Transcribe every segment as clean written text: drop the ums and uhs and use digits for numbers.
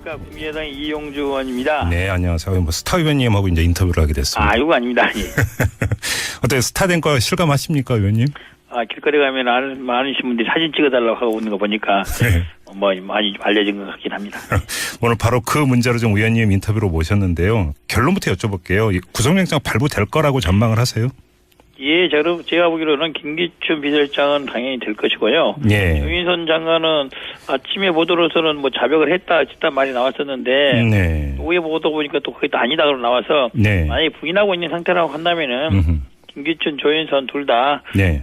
안녕하십니까. 국민의당 이용주 의원입니다. 네, 안녕하세요. 뭐 스타 의원님하고 이제 인터뷰를 하게 됐습니다. 이거 아닙니다. 어때요? 스타 된 거 실감하십니까, 의원님? 길거리 가면 많으신 분들이 사진 찍어달라고 하고 있는 거 보니까 네. 뭐 많이 알려진 것 같긴 합니다. 오늘 바로 그 문제로 좀 의원님 인터뷰로 모셨는데요. 결론부터 여쭤볼게요. 구속영장 발부될 거라고 전망을 하세요? 예, 제가 보기로는 김기춘 비서실장은 당연히 될 것이고요. 예. 조윤선 장관은 아침에 보도로서는 뭐 자백을 했다 말이 나왔었는데 네. 오후에 보도 보니까 또 그게 또 아니다고 나와서 네. 만약에 부인하고 있는 상태라고 한다면은 음흠. 김기춘, 조윤선 둘 다 네.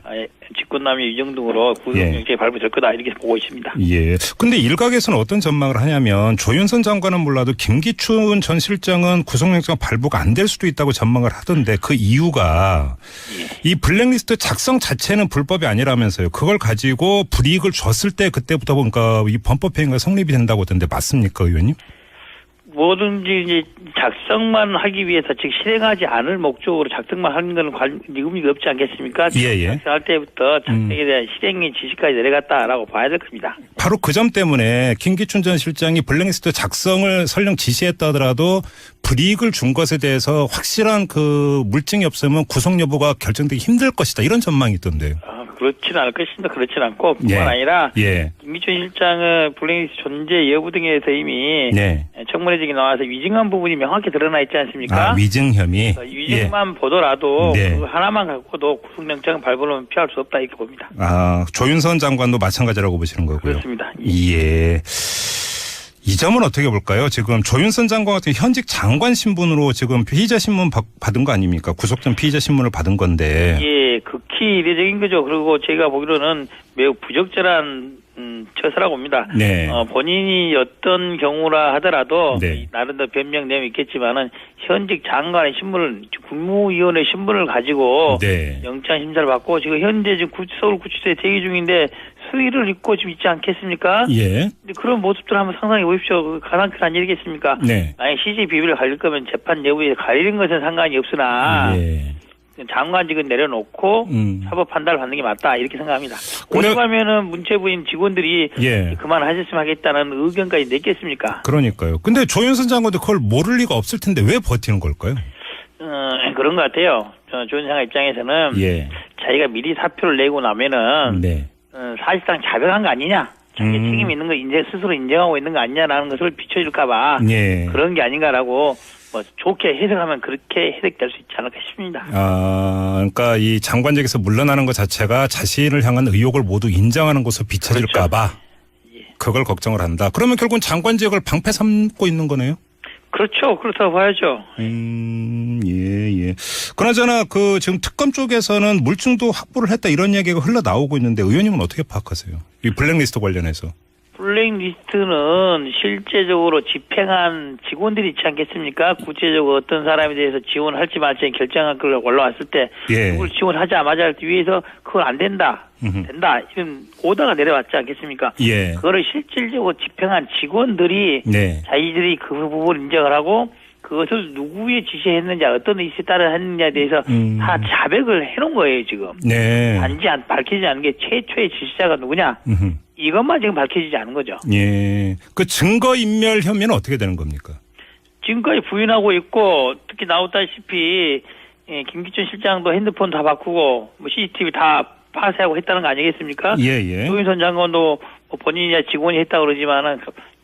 직권남용 유정 등으로 구속영장이 발부될 거다 이렇게 보고 있습니다. 예. 근데 일각에서는 어떤 전망을 하냐면 조윤선 장관은 몰라도 김기춘 전 실장은 구속영장 발부가 안 될 수도 있다고 전망을 하던데 그 이유가 이 블랙리스트 작성 자체는 불법이 아니라면서요. 그걸 가지고 불이익을 줬을 때 그때부터 보니까 이 범법행위가 성립이 된다고 하던데 맞습니까, 의원님? 뭐든지 이제 작성만 하기 위해서 즉 실행하지 않을 목적으로 작성만 하는 건 의미가 없지 않겠습니까? 예. 작성할 때부터 작성에 대한 실행의 지시까지 내려갔다라고 봐야 될 겁니다. 바로 그 점 때문에 김기춘 전 실장이 블랙리스트 작성을 설령 지시했다 하더라도 불이익을 준 것에 대해서 확실한 그 물증이 없으면 구속 여부가 결정되기 힘들 것이다. 이런 전망이 있던데요. 그렇지는 않을 것입니다. 그렇지는 않고 뿐만 예. 아니라 예. 김기춘 실장은 블랙리스트 존재 여부 등에 대해서 이미 네. 청문회적이 나와서 위증한 부분이 명확히 드러나 있지 않습니까? 위증 혐의. 위증만 보더라도 네. 그거 하나만 갖고도 구속영장 발부는 피할 수 없다 이렇게 봅니다. 조윤선 장관도 마찬가지라고 보시는 거고요. 그렇습니다. 예. 이 점은 어떻게 볼까요? 지금 조윤선 장관 같은 현직 장관 신분으로 지금 피의자 신문 받은 거 아닙니까? 구속 전 피의자 신문을 받은 건데. 예, 극히 이례적인 거죠. 그리고 제가 보기로는 매우 부적절한 처사라고 봅니다. 네. 본인이 어떤 경우라 하더라도 네. 나름대로 변명 내용이 있겠지만은 현직 장관의 신분을 국무위원회 신분을 가지고 네. 영장 심사를 받고 지금 현재 지금 서울구치소에 대기 중인데 수의를 입고 지금 있지 않겠습니까? 예. 근데 그런 모습들 한번 상상해 보십시오. 가장 큰 일이겠습니까? 네. 만약 CJ 비밀을 가릴 거면 재판 내부에 가리는 것은 상관이 없으나 예. 장관직은 내려놓고 사법 판단을 받는 게 맞다 이렇게 생각합니다. 근데 오죽하면은 문체부인 직원들이 예. 그만하셨으면 하겠다는 의견까지 냈겠습니까? 그러니까요. 근데 조윤선 장관도 그걸 모를 리가 없을 텐데 왜 버티는 걸까요? 그런 것 같아요. 조윤선 입장에서는 예. 자기가 미리 사표를 내고 나면은 네. 사실상 자백한 거 아니냐? 자기 책임 있는 거 스스로 인정하고 있는 거 아니냐라는 것을 비춰줄까봐 예. 그런 게 아닌가라고 뭐 좋게 해석하면 그렇게 해석될 수 있지 않을까 싶습니다. 그러니까 이 장관직에서 물러나는 것 자체가 자신을 향한 의혹을 모두 인정하는 것으로 비춰질까봐 그렇죠. 그걸 걱정을 한다. 그러면 결국은 장관직을 방패 삼고 있는 거네요. 그렇죠. 그렇다고 봐야죠. 예. 그나저나 지금 특검 쪽에서는 물증도 확보를 했다 이런 얘기가 흘러나오고 있는데 의원님은 어떻게 파악하세요? 이 블랙리스트 관련해서. 블랙리스트는 실제적으로 집행한 직원들이 있지 않겠습니까? 구체적으로 어떤 사람에 대해서 지원할지 말지 결정한 걸 올라왔을 때 예. 누굴 지원하자 마자 할 때 위에서 그걸 안 된다. 된다. 이런 오더가 내려왔지 않겠습니까? 예. 그거를 실질적으로 집행한 직원들이 네. 자기들이 그 부분을 인정을 하고 그것을 누구에 지시했는지 어떤 의사에 따라 했느냐에 대해서 다 자백을 해놓은 거예요 지금. 네. 단지 밝혀지지 않은 게 최초의 지시자가 누구냐. 이것만 지금 밝혀지지 않은 거죠. 예. 그 증거인멸 혐의는 어떻게 되는 겁니까? 지금까지 부인하고 있고 특히 나왔다시피 김기춘 실장도 핸드폰 다 바꾸고 뭐 CCTV 다 파쇄하고 했다는 거 아니겠습니까? 예. 조윤선 장관도 본인이야 직원이 했다고 그러지만은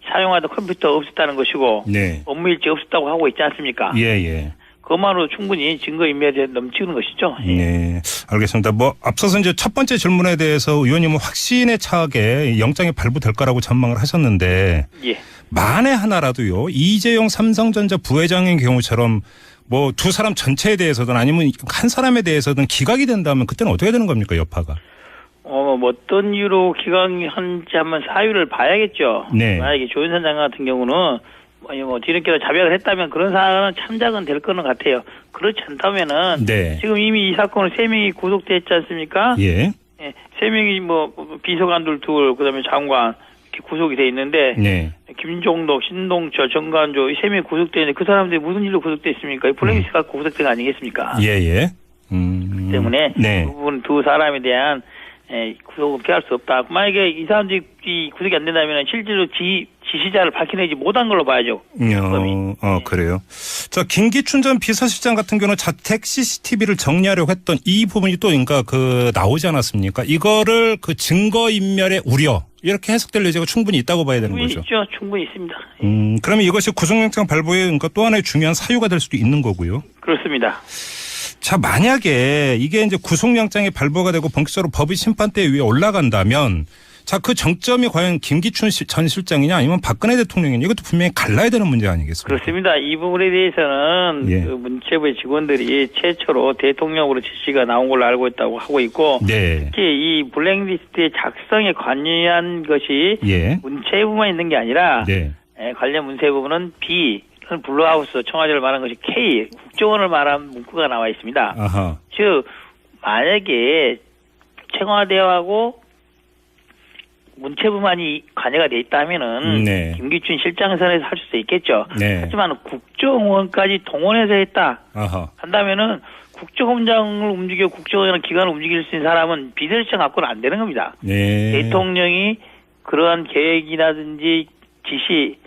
사용하던 컴퓨터 없었다는 것이고 네. 업무일지 없었다고 하고 있지 않습니까? 예. 그것만으로 충분히 증거인멸에 넘치는 것이죠. 네, 알겠습니다. 앞서서 이제 첫 번째 질문에 대해서 의원님은 확신에 차게 영장이 발부될 거라고 전망을 하셨는데 예. 만에 하나라도요 이재용 삼성전자 부회장의 경우처럼 뭐 두 사람 전체에 대해서든 아니면 한 사람에 대해서든 기각이 된다면 그때는 어떻게 되는 겁니까 여파가? 어떤 이유로 기각한지 한번 사유를 봐야겠죠. 네. 만약에 조윤선 장관 같은 경우는 뒤늦게도 자백을 했다면 그런 사안은 참작은 될 거는 같아요. 그렇지 않다면은 네. 지금 이미 이 사건을 3명이 구속됐지 않습니까? 예. 3명이 비서관들 둘 그다음에 장관 이렇게 구속이 돼 있는데 네. 김종덕, 신동철, 정관조 이 3명이 구속됐는데 그 사람들이 무슨 일로 구속됐습니까? 이 블랙리스트 갖고 구속된 거 아니겠습니까? 예. 때문에 네. 그 부분 두 사람에 대한 구속은 피할 수 없다. 만약에 이 사람들이 구속이 안 된다면 실제로 지시자를 밝혀내지 못한 걸로 봐야죠. 그래요. 자, 김기춘 전 비서실장 같은 경우는 자택 CCTV를 정리하려고 했던 이 부분이 또 그러니까 나오지 않았습니까? 이거를 증거인멸의 우려 이렇게 해석될 여지가 충분히 있다고 봐야 되는 거죠. 있죠. 충분히 있습니다. 그러면 이것이 구속영장 발부의 그러니까 또 하나의 중요한 사유가 될 수도 있는 거고요. 그렇습니다. 자, 만약에 이게 이제 구속영장이 발부가 되고 본격적으로 법의 심판대 위에 올라간다면 자, 그 정점이 과연 김기춘 전 실장이냐 아니면 박근혜 대통령이냐 이것도 분명히 갈라야 되는 문제 아니겠습니까? 그렇습니다. 이 부분에 대해서는 그 문체부의 직원들이 최초로 대통령으로 지시가 나온 걸로 알고 있다고 하고 있고 특히 이 블랙리스트의 작성에 관여한 것이 문체부만 있는 게 아니라 관련 문체부는 B, 블루하우스 청와대를 말한 것이 K, 국정원을 말한 문구가 나와 있습니다. 즉 만약에 청와대하고 문체부만이 관여가 돼 있다면은 김기춘 실장 선에서 할 수도 있겠죠. 하지만 국정원까지 동원해서 했다 한다면은 국정원장을 움직여 국정원이라는 기관을 움직일 수 있는 사람은 비서실장 갖고는 안 되는 겁니다. 대통령이 그러한 계획이라든지 지시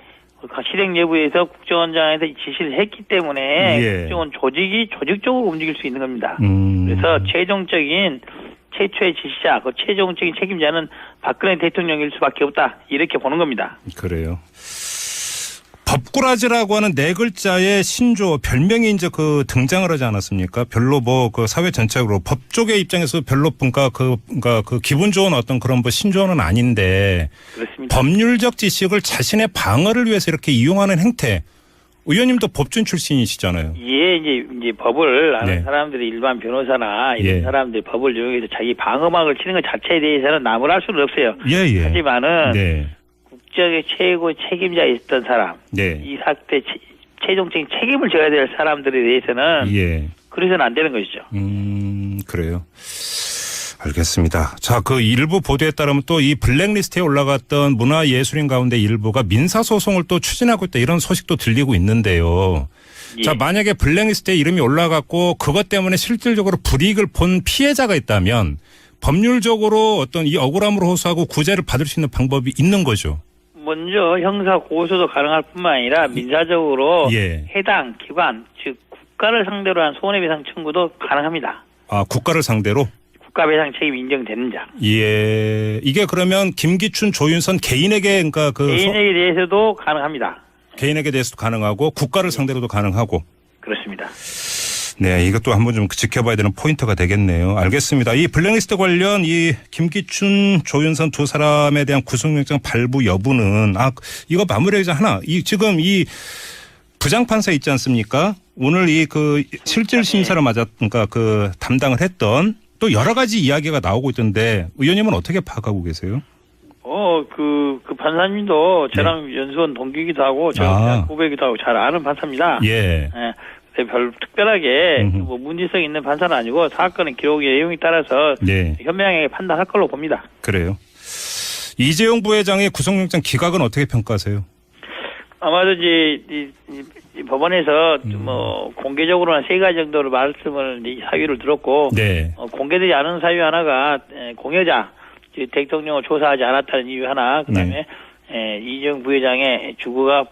실행 여부에서 국정원장한테 지시를 했기 때문에 국정원 조직이 조직적으로 움직일 수 있는 겁니다. 그래서 최초의 지시자, 그 최종적인 책임자는 박근혜 대통령일 수밖에 없다. 이렇게 보는 겁니다. 그래요. 법꾸라지라고 하는 네 글자의 신조 별명이 이제 등장을 하지 않았습니까? 별로 그 사회 전체적으로 법 쪽의 입장에서 별로 그러니까 기분 좋은 어떤 그런 신조어는 아닌데 그렇습니다. 법률적 지식을 자신의 방어를 위해서 이렇게 이용하는 행태. 의원님도 법준 출신이시잖아요. 이제 법을 아는 사람들이 일반 변호사나 이런 사람들이 법을 이용해서 자기 방어막을 치는 것 자체에 대해서는 나무랄 수는 없어요. 하지만은 국정의 최고 책임자였던 사람, 이 사태 최종적인 책임을 져야 될 사람들에 대해서는 그래서는 안 되는 것이죠. 그래요. 알겠습니다. 자, 일부 보도에 따르면 또 이 블랙리스트에 올라갔던 문화예술인 가운데 일부가 민사소송을 또 추진하고 있다 이런 소식도 들리고 있는데요. 자, 만약에 블랙리스트에 이름이 올라갔고 그것 때문에 실질적으로 불이익을 본 피해자가 있다면 법률적으로 어떤 이 억울함으로 호소하고 구제를 받을 수 있는 방법이 있는 거죠. 먼저 형사 고소도 가능할 뿐만 아니라 민사적으로 해당 기관, 즉 국가를 상대로 한 손해배상 청구도 가능합니다. 국가를 상대로? 국가배상 책임 인정되는 자. 이게 그러면 김기춘, 조윤선 개인에게 개인에게 대해서도 가능합니다. 개인에게 대해서도 가능하고 국가를 상대로도 가능하고. 그렇습니다. 네, 이것도 한번 좀 지켜봐야 되는 포인트가 되겠네요. 알겠습니다. 이 블랙리스트 관련 이 김기춘, 조윤선 두 사람에 대한 구속영장 발부 여부는 이거 마무리하자 하나. 지금 이 부장판사 있지 않습니까? 오늘 실질 심사를 그러니까 담당을 했던 또 여러 가지 이야기가 나오고 있던데 의원님은 어떻게 파악하고 계세요? 그 판사님도 저랑 연수원 동기이기도 하고 제가 후배이기도 하고 잘 아는 판사입니다. 별 특별하게 문제성 있는 판사는 아니고 사건의 기록의 내용에 따라서 현명하게 판단할 걸로 봅니다. 그래요. 이재용 부회장의 구속영장 기각은 어떻게 평가하세요? 아마도 이제 법원에서 공개적으로 한 3가지 정도로 말씀을 사유를 들었고 공개되지 않은 사유 하나가 공여자 대통령을 조사하지 않았다는 이유 하나, 그다음에 이재용 부회장의 주거가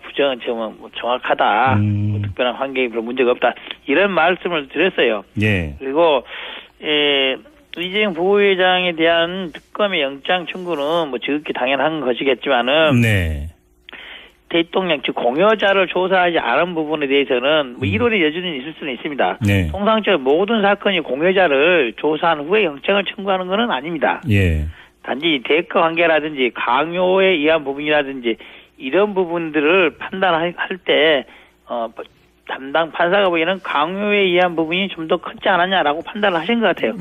정확하다, 특별한 환경이 별로 문제가 없다 이런 말씀을 드렸어요. 그리고 이재용 부회장에 대한 특검의 영장 청구는 지극히 당연한 것이겠지만은 대통령 즉 공여자를 조사하지 않은 부분에 대해서는 이론의 여지는 있을 수는 있습니다. 통상적으로 모든 사건이 공여자를 조사한 후에 영장을 청구하는 것은 아닙니다. 단지 대가 관계라든지 강요에 의한 부분이라든지 이런 부분들을 판단할 때 담당 판사가 보기에는 강요에 의한 부분이 좀 더 크지 않았냐라고 판단을 하신 것 같아요.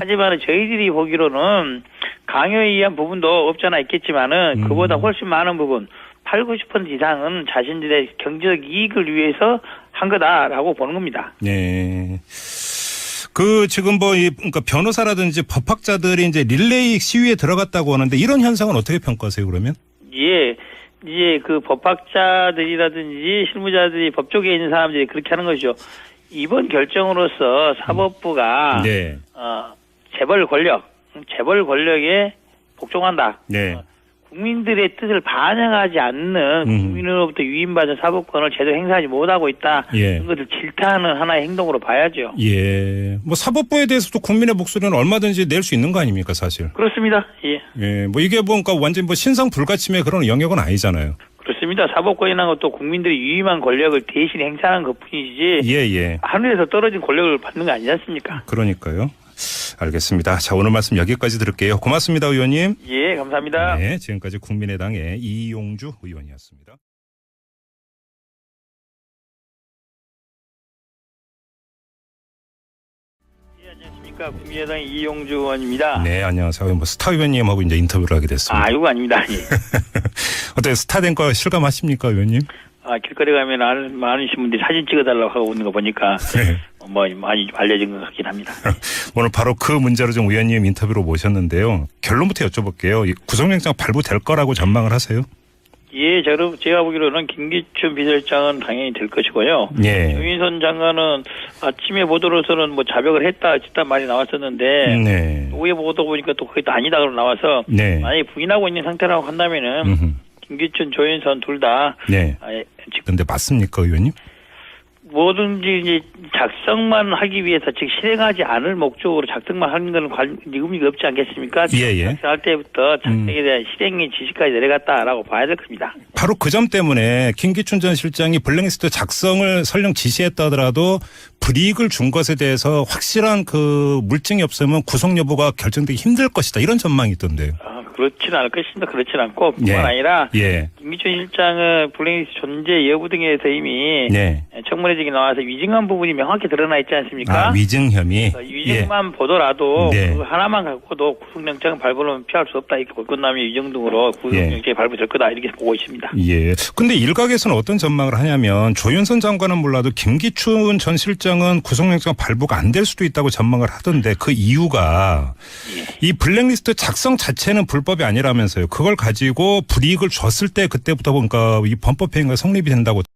하지만 저희들이 보기로는 강요에 의한 부분도 없잖아 있겠지만은 그보다 훨씬 많은 부분 80, 90% 이상은 자신들의 경제적 이익을 위해서 한 거다라고 보는 겁니다. 지금 그러니까 변호사라든지 법학자들이 이제 릴레이 시위에 들어갔다고 하는데 이런 현상은 어떻게 평가하세요, 그러면? 이제 법학자들이라든지 실무자들이 법조계에 있는 사람들이 그렇게 하는 것이죠. 이번 결정으로서 사법부가 재벌 권력에 복종한다. 국민들의 뜻을 반영하지 않는 국민으로부터 위임받은 사법권을 제대로 행사하지 못하고 있다. 예. 그것을 질타하는 하나의 행동으로 봐야죠. 예. 뭐 사법부에 대해서도 국민의 목소리는 얼마든지 낼 수 있는 거 아닙니까, 사실? 그렇습니다. 예. 예. 뭐 이게 뭔가 완전 뭐 신상 불가침의 그런 영역은 아니잖아요. 그렇습니다. 사법권이라는 것도 국민들이 유임한 권력을 대신 행사하는 것뿐이지. 예. 하늘에서 떨어진 권력을 받는 거 아니지 않습니까? 그러니까요. 알겠습니다. 자, 오늘 말씀 여기까지 들을게요. 고맙습니다, 의원님. 예, 감사합니다. 네, 지금까지 국민의당의 이용주 의원이었습니다. 예, 안녕하십니까. 국민의당 이용주 의원입니다. 네, 안녕하세요. 뭐 스타 의원님하고 이제 인터뷰를 하게 됐습니다. 이거 아닙니다. 예. 어때요? 스타 된 거 실감하십니까, 의원님? 길거리 가면 많으신 분들이 사진 찍어달라고 하고 있는 거 보니까 뭐 많이 알려진 것 같긴 합니다. 오늘 바로 그 문제로 좀 의원님 인터뷰로 모셨는데요. 결론부터 여쭤볼게요. 구속영장 발부될 거라고 전망을 하세요? 예, 제가 보기로는 김기춘 비서실장은 당연히 될 것이고요. 예. 조윤선 장관은 아침에 보도로서는 뭐 자백을 했다 말이 나왔었는데 네. 오후에 보도 보니까 또 그게 또 아니다 그러고 나와서 네. 만약에 부인하고 있는 상태라고 한다면은 김기춘, 조윤선 둘 다 네. 근데 맞습니까, 의원님? 뭐든지 이제 작성만 하기 위해서 즉 실행하지 않을 목적으로 작성만 하는 건 의미가 없지 않겠습니까? 예. 작성할 때부터 작성에 대한 실행의 지시까지 내려갔다라고 봐야 될 겁니다. 바로 그 점 때문에 김기춘 전 실장이 블랙리스트 작성을 설령 지시했다 하더라도 불이익을 준 것에 대해서 확실한 그 물증이 없으면 구속 여부가 결정되기 힘들 것이다. 이런 전망이 있던데요. 그렇지는 않을 것입니다. 그렇지는 않고 뿐만 아니라 김기춘 실장은 블랙리스트 존재 여부 등에 대해서 이미 청문회적이 나와서 위증한 부분이 명확히 드러나 있지 않습니까? 위증 혐의. 위증만 보더라도 그 하나만 갖고도 구속영장 발부는 피할 수 없다. 이렇게 권고남이 위증 등으로 구속영장이 발부될 거다. 이렇게 보고 있습니다. 예. 근데 일각에서는 어떤 전망을 하냐면 조윤선 장관은 몰라도 김기춘 전 실장은 구속영장 발부가 안 될 수도 있다고 전망을 하던데 그 이유가 이 블랙리스트 작성 자체는 불법이 아니라면서요. 그걸 가지고 불이익을 줬을 때 그때부터 뭔가 이 범법행위가 성립이 된다고